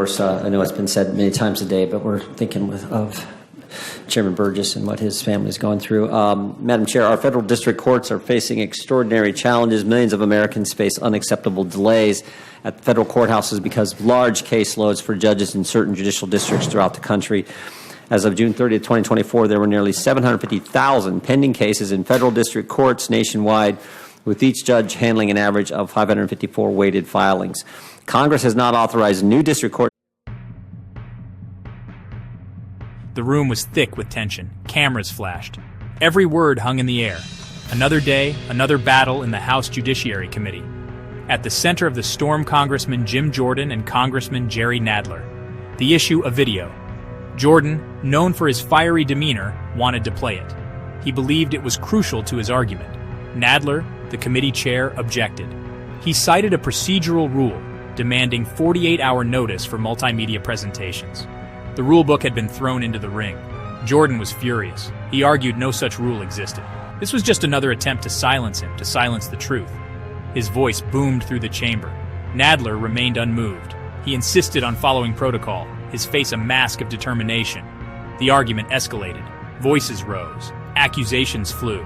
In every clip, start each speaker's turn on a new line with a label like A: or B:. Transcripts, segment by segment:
A: course, I know it's been said many times today, but we're thinking of Chairman Burgess and what his family is going through. Madam Chair, our federal district courts are facing extraordinary challenges. Millions of Americans face unacceptable delays at federal courthouses because of large caseloads for judges in certain judicial districts throughout the country. As of June 30th, 2024, there were nearly 750,000 pending cases in federal district courts nationwide, with each judge handling an average of 554 weighted filings. Congress has not authorized new district court.
B: The room was thick with tension. Cameras flashed. Every word hung in the air. Another day, another battle in the House Judiciary Committee. At the center of the storm, Congressman Jim Jordan and Congressman Jerry Nadler. The issue, a video. Jordan, known for his fiery demeanor, wanted to play it. He believed it was crucial to his argument. Nadler, the committee chair, objected. He cited a procedural rule demanding 48-hour notice for multimedia presentations. The rulebook had been thrown into the ring. Jordan was furious. He argued no such rule existed. This was just another attempt to silence him, to silence the truth. His voice boomed through the chamber. Nadler remained unmoved. He insisted on following protocol, his face a mask of determination. The argument escalated. Voices rose. Accusations flew.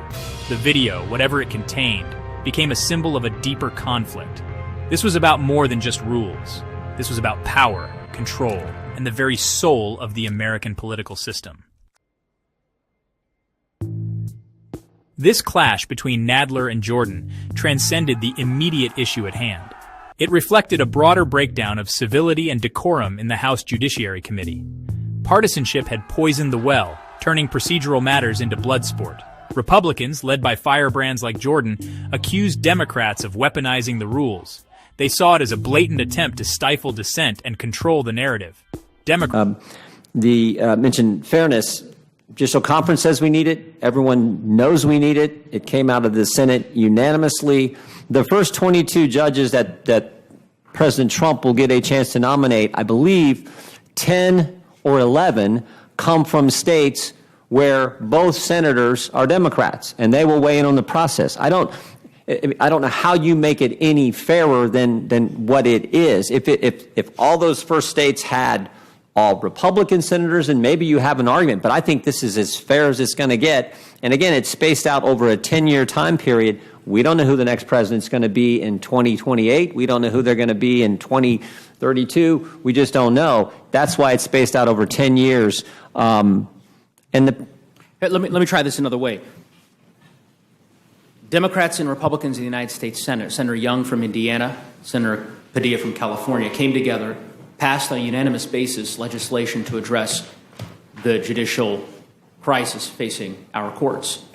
B: The video, whatever it contained, became a symbol of a deeper conflict. This was about more than just rules. This was about power, control, and the very soul of the American political system. This clash between Nadler and Jordan transcended the immediate issue at hand. It reflected a broader breakdown of civility and decorum in the House Judiciary Committee. Partisanship had poisoned the well, turning procedural matters into blood sport. Republicans, led by firebrands like Jordan, accused Democrats of weaponizing the rules. They saw it as a blatant attempt to stifle dissent and control the narrative.
A: Mentioned fairness. Judicial Conference says we need it. Everyone knows we need it. It came out of the Senate unanimously. The first 22 judges that President Trump will get a chance to nominate, I believe 10 or 11 come from states where both senators are Democrats, and they will weigh in on the process. I don't know how you make it any fairer than what it is. If all those first states had all Republican senators, and maybe you have an argument, but I think this is as fair as it's going to get. And again, it's spaced out over a 10-year time period. We don't know who the next president's going to be in 2028. We don't know who they're going to be in 2032. We just don't know. That's why it's spaced out over 10 years. Let
C: me try this another way. Democrats and Republicans in the United States Senate, Senator Young from Indiana, Senator Padilla from California, came together, passed on a unanimous basis legislation to address the judicial crisis facing our courts.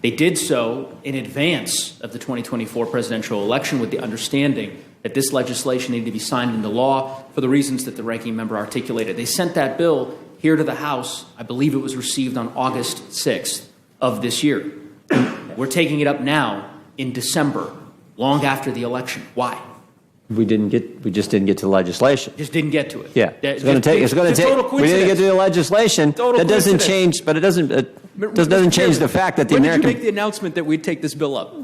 C: They did so in advance of the 2024 presidential election with the understanding that this legislation needed to be signed into law for the reasons that the ranking member articulated. They sent that bill here to the House. I believe it was received on August 6th of this year. We're taking it up now in December, long after the election. Why?
A: We just didn't get to the legislation.
C: Just didn't get to it.
A: Yeah, it's going to take. We didn't get to the legislation. That doesn't change, but it doesn't change the fact that the American.
C: When did you make the announcement that we'd take this bill up?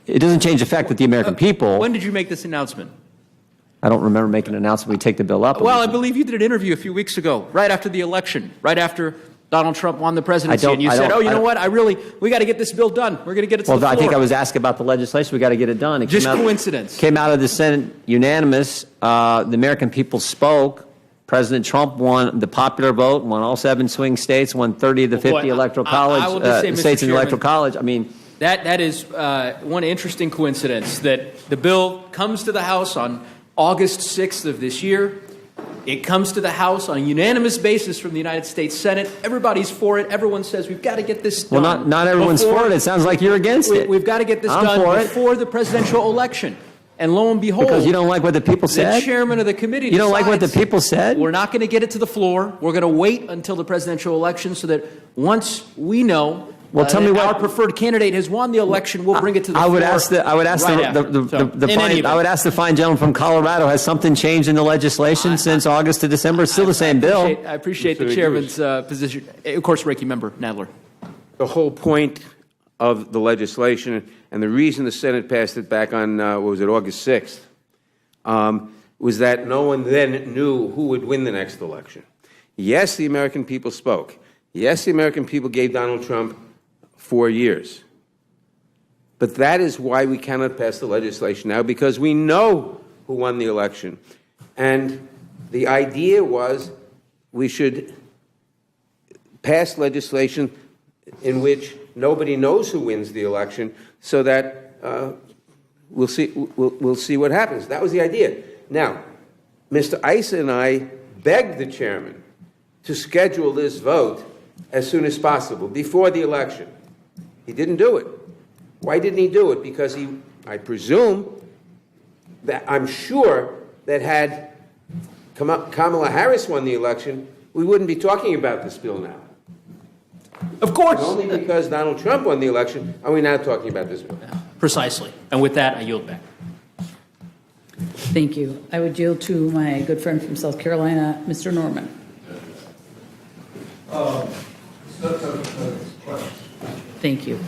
A: It doesn't change the fact that the American people.
C: When did you make this announcement?
A: I don't remember making an announcement we'd take the bill up.
C: Well, I believe you did an interview a few weeks ago, right after the election, right after Donald Trump won the presidency, and you said, "Oh, you know what? We got to get this bill done. We're going to get it to the floor."
A: Well, I think I was asked about the legislation. We got to get it done.
C: Just coincidence.
A: Came out of the Senate unanimous. The American people spoke. President Trump won the popular vote, won all 7 swing states, won 30 of the 50 electoral college states in the electoral college. I mean,
C: that is one interesting coincidence that the bill comes to the House on August 6th of this year. It comes to the House on a unanimous basis from the United States Senate. Everybody's for it. Everyone says we've got to get this done.
A: Well, not everyone's for it. It sounds like you're against it.
C: We've got to get this done before the presidential election. And lo and behold,
A: because you don't like what the people said?
C: The chairman of the committee
A: You don't like what the people said?
C: We're not going to get it to the floor. We're going to wait until the presidential election so that once we know
A: tell me what
C: our preferred candidate has won the election, we'll bring it to the floor.
A: I would ask the fine gentleman from Colorado, has something changed in the legislation since August to December? It's still the same bill.
C: I appreciate the chairman's position. Of course, ranking member Nadler.
D: The whole point of the legislation and the reason the Senate passed it back on, August 6th, was that no one then knew who would win the next election. Yes, the American people spoke. Yes, the American people gave Donald Trump 4 years. But that is why we cannot pass the legislation now, because we know who won the election. And the idea was we should pass legislation in which nobody knows who wins the election, so that we'll see what happens. That was the idea. Now, Mr. Issa and I begged the chairman to schedule this vote as soon as possible, before the election. He didn't do it. Why didn't he do it? Because I presume, that I'm sure that had Kamala Harris won the election, we wouldn't be talking about this bill now.
C: Of course.
D: Only because Donald Trump won the election are we now talking about this bill.
C: Precisely. And with that, I yield back.
E: Thank you. I would yield to my good friend from South Carolina, Mr. Norman. Thank you.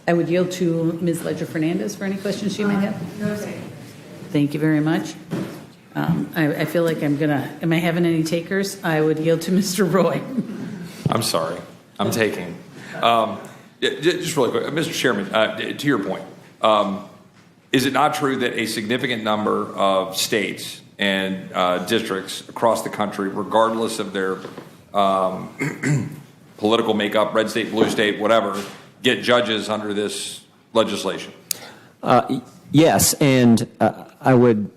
E: I would yield to Ms. Ledger-Fernandez for any questions she may have.
F: No, sir.
E: Thank you very much. I feel like am I having any takers? I would yield to Mr. Roy.
G: I'm sorry. I'm taking. Just really quick, Mr. Chairman, to your point, is it not true that a significant number of states and districts across the country, regardless of their political makeup, red state, blue state, whatever, get judges under this legislation?
A: Yes, and I would.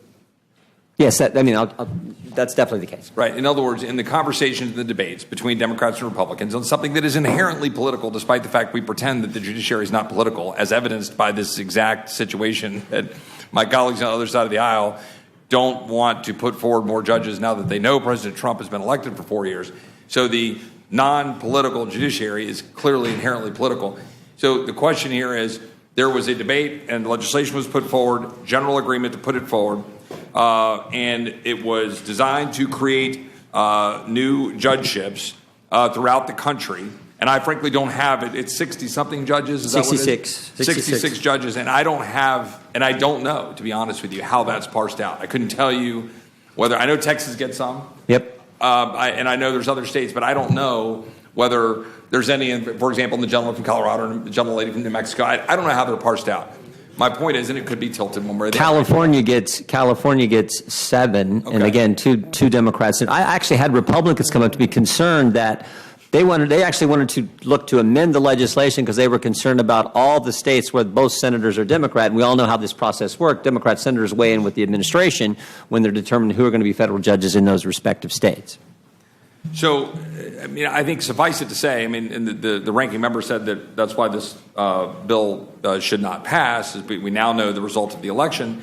A: Yes, that's definitely the case.
G: Right. In other words, in the conversations and the debates between Democrats and Republicans on something that is inherently political, despite the fact we pretend that the judiciary is not political, as evidenced by this exact situation that my colleagues on the other side of the aisle don't want to put forward more judges now that they know President Trump has been elected for 4 years. So the non-political judiciary is clearly inherently political. So the question here is, there was a debate and legislation was put forward, general agreement to put it forward, and it was designed to create new judgeships throughout the country. And I frankly don't have it. It's 60-something judges. Is
A: 66.
G: That what it is? 66 judges. And I don't know, to be honest with you, how that's parsed out. I couldn't tell you whether, I know Texas gets some.
A: Yep.
G: And I know there's other states, but I don't know whether there's any, for example, the gentleman from Colorado and the gentleman lady from New Mexico. I don't know how they're parsed out. My point is, and it could be tilted one way or the other.
A: California gets 7,
G: Okay.
A: and again, two Democrats. And I actually had Republicans come up to be concerned that they actually wanted to look to amend the legislation because they were concerned about all the states where both senators are Democrat. And we all know how this process works. Democrat senators weigh in with the administration when they're determining who are going to be federal judges in those respective states.
G: So, I think suffice it to say, and the ranking member said that that's why this bill should not pass, is we now know the result of the election.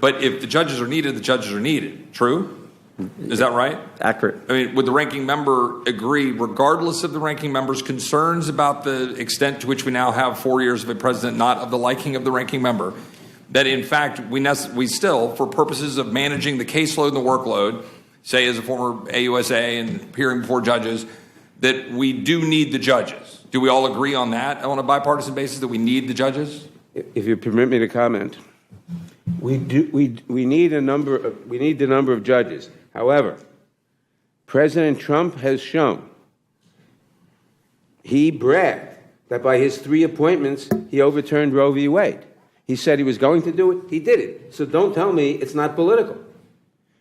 G: But if the judges are needed, the judges are needed. True? Is that right?
A: Accurate.
G: Would the ranking member agree, regardless of the ranking member's concerns about the extent to which we now have 4 years of a president not of the liking of the ranking member, that in fact we still, for purposes of managing the caseload and the workload, say as a former AUSA and appearing before judges, that we do need the judges? Do we all agree on that on a bipartisan basis, that we need the judges?
D: If you permit me to comment, we need the number of judges. However, President Trump has shown, he bragged that by his 3 appointments, he overturned Roe v. Wade. He said he was going to do it. He did it. So don't tell me it's not political.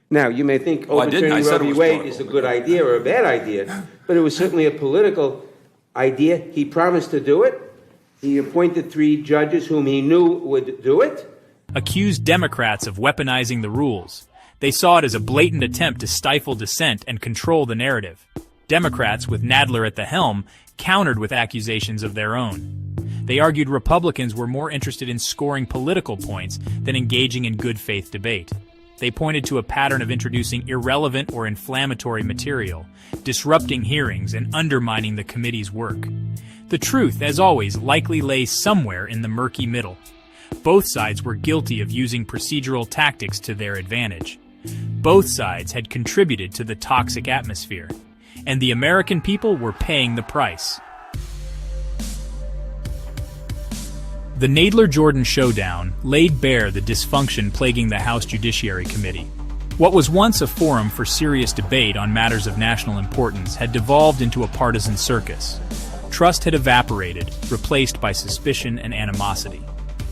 D: Now, you may think overturning Roe v. Wade is a good idea or a bad idea, but it was certainly a political idea. He promised to do it. He appointed 3 judges whom he knew would do it.
B: Accused Democrats of weaponizing the rules. They saw it as a blatant attempt to stifle dissent and control the narrative. Democrats, with Nadler at the helm, countered with accusations of their own. They argued Republicans were more interested in scoring political points than engaging in good faith debate. They pointed to a pattern of introducing irrelevant or inflammatory material, disrupting hearings, and undermining the committee's work. The truth, as always, likely lays somewhere in the murky middle. Both sides were guilty of using procedural tactics to their advantage. Both sides had contributed to the toxic atmosphere, and the American people were paying the price. The Nadler-Jordan showdown laid bare the dysfunction plaguing the House Judiciary Committee. What was once a forum for serious debate on matters of national importance had devolved into a partisan circus. Trust had evaporated, replaced by suspicion and animosity.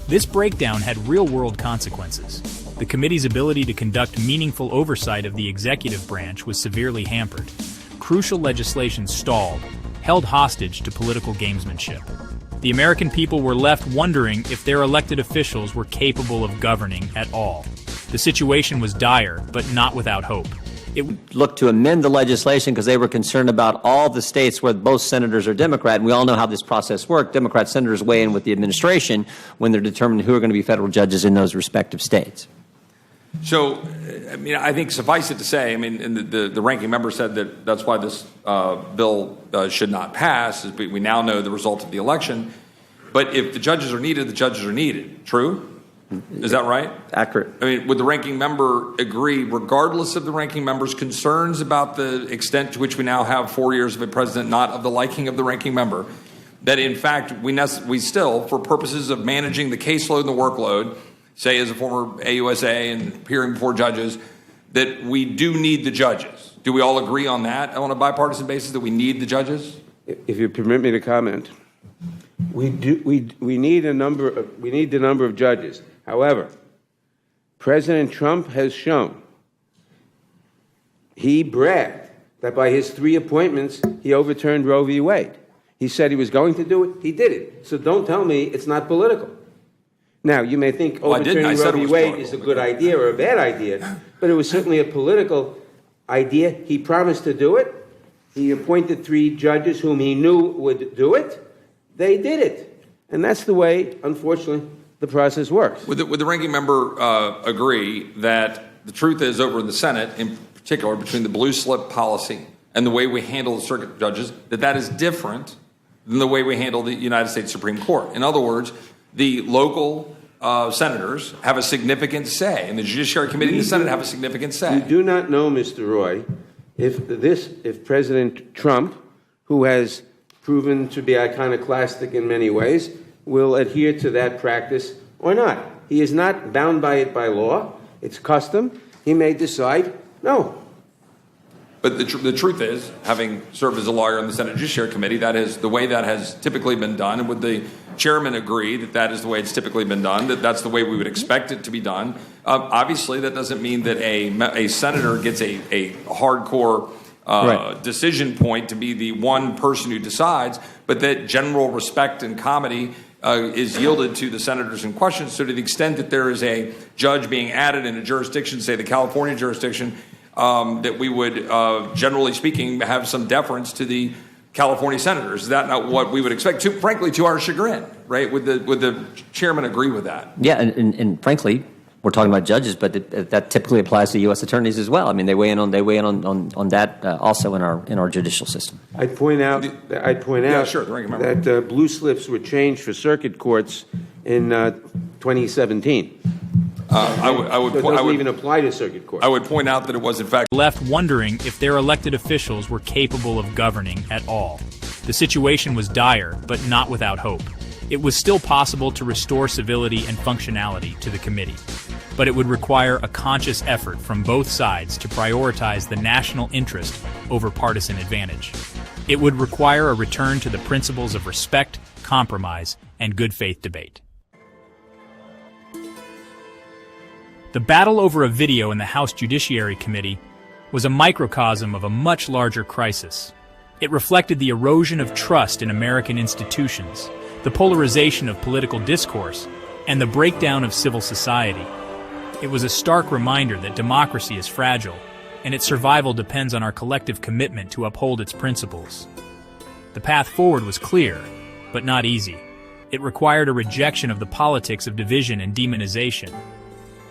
B: This breakdown had real-world consequences. The committee's ability to conduct meaningful oversight of the executive branch was severely hampered. Crucial legislation stalled, held hostage to political gamesmanship. The American people were left wondering if their elected officials were capable of governing at all. The situation was dire, but not without hope.
A: It looked to amend the legislation because they were concerned about all the states where both senators are Democrat. And we all know how this process worked. Democrat senators weigh in with the administration when they're determining who are going to be federal judges in those respective states.
G: So, I mean, I think suffice it to say, I mean, and the ranking member said that that's why this bill should not pass, is we now know the result of the election. But if the judges are needed, the judges are needed. True? Is that right?
A: Accurate.
G: I mean, would the ranking member agree, regardless of the ranking member's concerns about the extent to which we now have 4 years of a president not of the liking of the ranking member, that in fact we still, for purposes of managing the caseload and the workload, say as a former AUSA and appearing before judges, that we do need the judges? Do we all agree on that on a bipartisan basis, that we need the judges?
D: If you permit me to comment, we need the number of judges. However, President Trump has shown, he bragged that by his 3 appointments, he overturned Roe v. Wade. He said he was going to do it. He did it. So don't tell me it's not political. Now, you may think overturning Roe v. Wade is a good idea or a bad idea, but it was certainly a political idea. He promised to do it. He appointed 3 judges whom he knew would do it. They did it. And that's the way, unfortunately, the process works.
G: Would the ranking member agree that the truth is, over in the Senate, in particular, between the blue slip policy and the way we handle the circuit judges, that is different than the way we handle the United States Supreme Court? In other words, the local senators have a significant say, and the Judiciary Committee and the Senate have a significant say.
D: We do not know, Mr. Roy, if President Trump, who has proven to be iconoclastic in many ways, will adhere to that practice or not. He is not bound by it by law. It's custom. He may decide no.
G: But the truth is, having served as a lawyer in the Senate Judiciary Committee, that is the way that has typically been done. And would the chairman agree that that is the way it's typically been done, that that's the way we would expect it to be done? Obviously, that doesn't mean that a senator gets a hardcore decision point to be the one person who decides, but that general respect and comity is yielded to the senators in question. So to the extent that there is a judge being added in a jurisdiction, say the California jurisdiction, that we would, generally speaking, have some deference to the California senators. Is that not what we would expect? Frankly, to our chagrin, right? Would the chairman agree with that?
A: Yeah, and frankly, we're talking about judges, but that typically applies to U.S. attorneys as well. I mean, they weigh in on that also in our judicial system.
D: I'd point out that blue slips were changed for circuit courts in 2017. It doesn't even apply to circuit courts.
G: I would point out that it was, in fact,
B: left wondering if their elected officials were capable of governing at all. The situation was dire, but not without hope. It was still possible to restore civility and functionality to the committee, but it would require a conscious effort from both sides to prioritize the national interest over partisan advantage. It would require a return to the principles of respect, compromise, and good faith debate. The battle over a video in the House Judiciary Committee was a microcosm of a much larger crisis. It reflected the erosion of trust in American institutions, the polarization of political discourse, and the breakdown of civil society. It was a stark reminder that democracy is fragile, and its survival depends on our collective commitment to uphold its principles. The path forward was clear, but not easy. It required a rejection of the politics of division and demonization.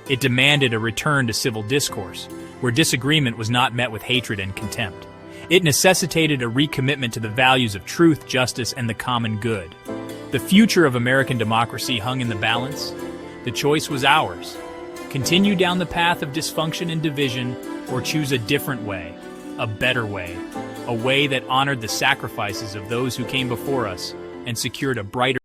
B: It demanded a return to civil discourse, where disagreement was not met with hatred and contempt. It necessitated a recommitment to the values of truth, justice, and the common good. The future of American democracy hung in the balance. The choice was ours. Continue down the path of dysfunction and division, or choose a different way, a better way, a way that honored the sacrifices of those who came before us and secured a brighter